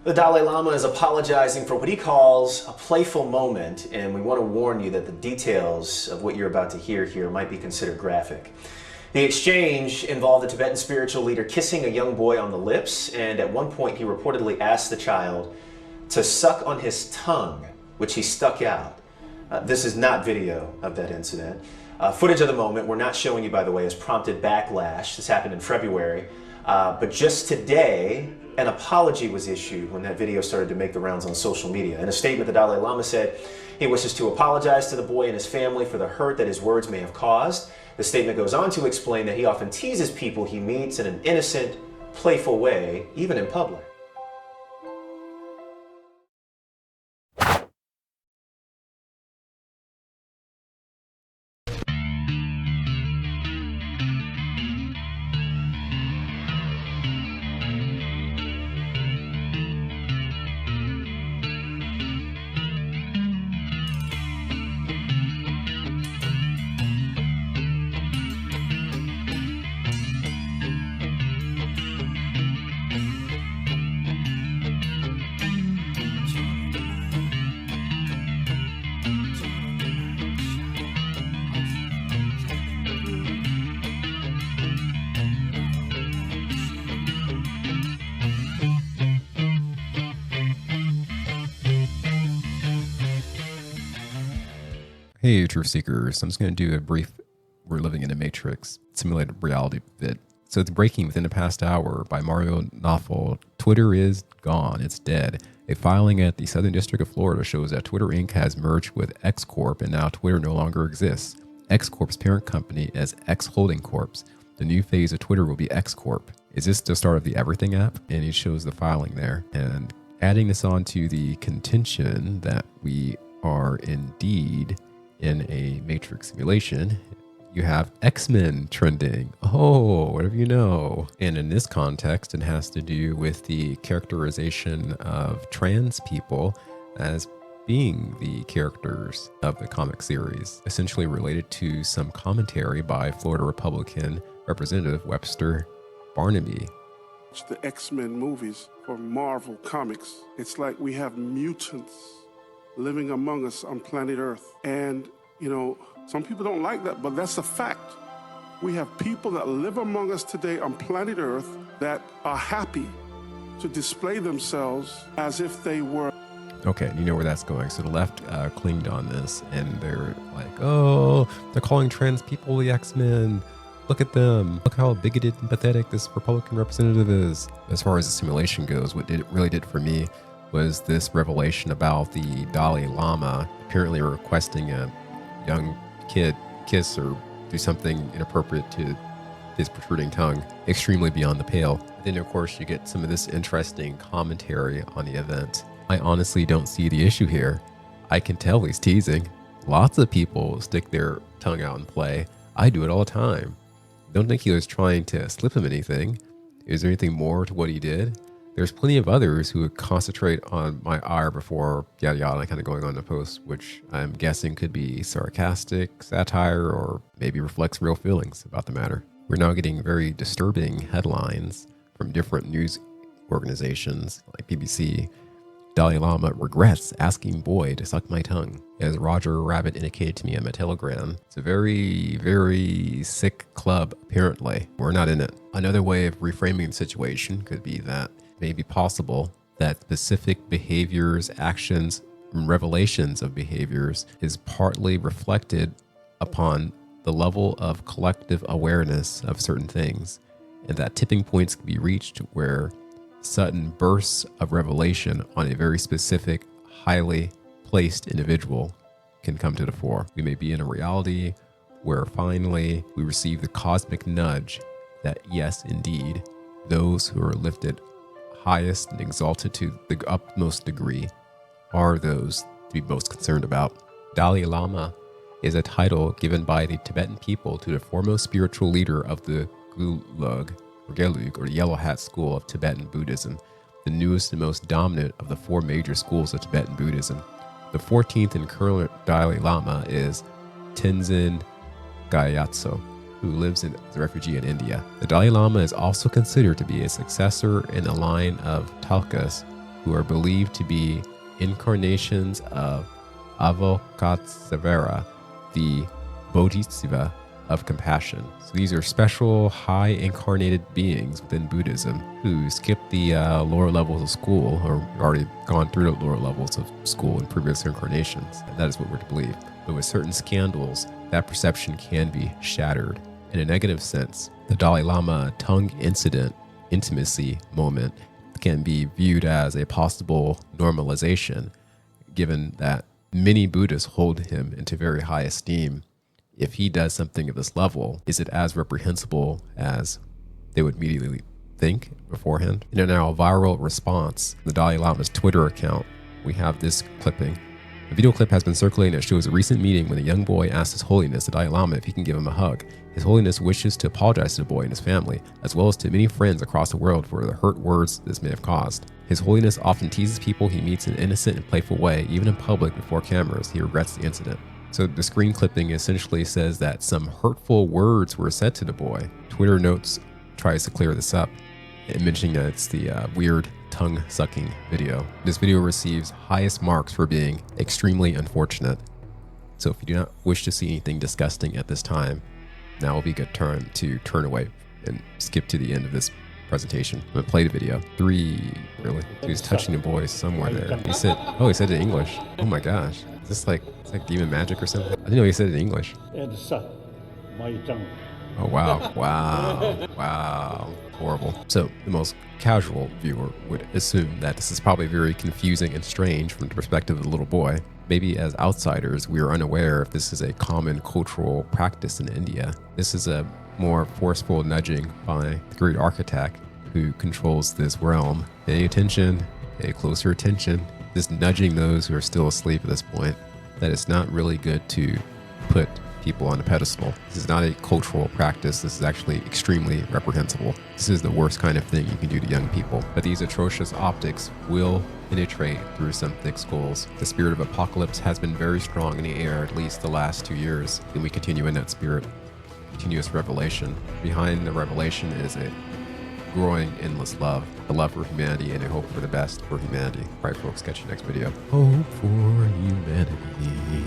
The Dalai Lama is apologizing for what he calls a playful moment, and we want to warn you that the details of what you're about to hear here might be considered graphic. The exchange involved a Tibetan spiritual leader kissing a young boy on the lips, and at one point he reportedly asked the child to suck on his tongue, which he stuck out. This is not video of that incident. Footage of the moment we're not showing you, by the way, has prompted backlash. This happened in February. But just today, an apology was issued when that video started to make the rounds on social media. In a statement, the Dalai Lama said he wishes to apologize to the boy and his family for the hurt that his words may have caused. The statement goes on to explain that he often teases people he meets in an innocent, playful way, even in public. Hey, Truth Seekers. I'm just going to do a brief We're Living in a Matrix simulated reality bit. So it's breaking within the past hour by Mario Nawfal. Twitter is gone. It's dead. A filing at the Southern District of Florida shows that Twitter Inc. has merged with X Corp, and now Twitter no longer exists. X Corp's parent company is X Holding Corp. The new phase of Twitter will be X Corp. Is this the start of the Everything app? And he shows the filing there. And adding this on to the contention that we are indeed in a Matrix simulation, you have X-Men trending. Oh, whatever you know. And in this context, it has to do with the characterization of trans people as being the characters of the comic series, essentially related to some commentary by Florida Republican Representative Webster Barnaby. The X-Men movies for Marvel Comics, it's like we have mutants living among us on planet Earth. And, you know, some people don't like that, but that's a fact. We have people that live among us today on planet Earth that are happy to display themselves as if they were. Okay, you know where that's going. So the left clinged on this, and they're like, oh, they're calling trans people the X-Men. Look at them. Look how bigoted and pathetic this Republican representative is. As far as the simulation goes, what it really did for me was this revelation about the Dalai Lama apparently requesting a young kid kiss or do something inappropriate to his protruding tongue, extremely beyond the pale. Then, of course, you get some of this interesting commentary on the event. I honestly don't see the issue here. I can tell he's teasing. Lots of people stick their tongue out and play. I do it all the time. Don't think he was trying to slip him anything. Is there anything more to what he did? There's plenty of others who would concentrate on my ire before yada yada kind of going on the post, which I'm guessing could be sarcastic, satire, or maybe reflects real feelings about the matter. We're now getting very disturbing headlines from different news organizations like BBC. Dalai Lama regrets asking boy to suck my tongue. As Roger Rabbit indicated to me on my Telegram, it's a very, very sick club, apparently. We're not in it. Another way of reframing the situation could be that it may be possible that specific behaviors, actions, and revelations of behaviors is partly reflected upon the level of collective awareness of certain things, and that tipping points can be reached where sudden bursts of revelation on a very specific, highly placed individual can come to the fore. We may be in a reality where finally we receive the cosmic nudge that yes, indeed, those who are lifted highest and exalted to the utmost degree are those to be most concerned about. Dalai Lama is a title given by the Tibetan people to the foremost spiritual leader of the Gelug, or the Yellow Hat School of Tibetan Buddhism, the newest and most dominant of the four major schools of Tibetan Buddhism. The 14th and current Dalai Lama is Tenzin Gyatso, who lives as a refugee in India. The Dalai Lama is also considered to be a successor in the line of Talkas, who are believed to be incarnations of Avalokitesvara, the Bodhisattva of compassion. So these are special, high incarnated beings within Buddhism who skip the lower levels of school, or already gone through the lower levels of school in previous incarnations. And that is what we're to believe. But with certain scandals, that perception can be shattered. In a negative sense, the Dalai Lama tongue intimacy moment can be viewed as a possible normalization, given that many Buddhists hold him into very high esteem. If he does something of this level, is it as reprehensible as they would immediately think beforehand? In a now viral response, the Dalai Lama's Twitter account, we have this clipping. A video clip has been circulating that shows a recent meeting when a young boy asked His Holiness, the Dalai Lama, if he can give him a hug. His Holiness wishes to apologize to the boy and his family, as well as to many friends across the world for the hurt words this may have caused. His Holiness often teases people he meets in an innocent and playful way, even in public before cameras. He regrets the incident. So the screen clipping essentially says that some hurtful words were said to the boy. Twitter Notes tries to clear this up, mentioning that it's the weird tongue-sucking video. This video receives highest marks for being extremely unfortunate. So if you do not wish to see anything disgusting at this time, now will be a good time to turn away and skip to the end of this presentation. I'm gonna play the video. 3, really? He was touching the boy somewhere there. He said it in English. Oh my gosh. Is this like, it's like demon magic or something? I didn't know he said it in English. Oh, wow. Wow. Wow. Horrible. So the most casual viewer would assume that this is probably very confusing and strange from the perspective of the little boy. Maybe as outsiders, we are unaware if this is a common cultural practice in India. This is a more forceful nudging by the great architect who controls this realm. Pay attention, pay closer attention. Just nudging those who are still asleep at this point, that it's not really good to put people on a pedestal. This is not a cultural practice. This is actually extremely reprehensible. This is the worst kind of thing you can do to young people. But these atrocious optics will penetrate through some thick skulls. The spirit of apocalypse has been very strong in the air at least the last 2 years, and we continue in that spirit. Continuous revelation. Behind the revelation is a growing endless love, a love for humanity and a hope for the best for humanity. All right, folks, catch you next video. Hope for humanity.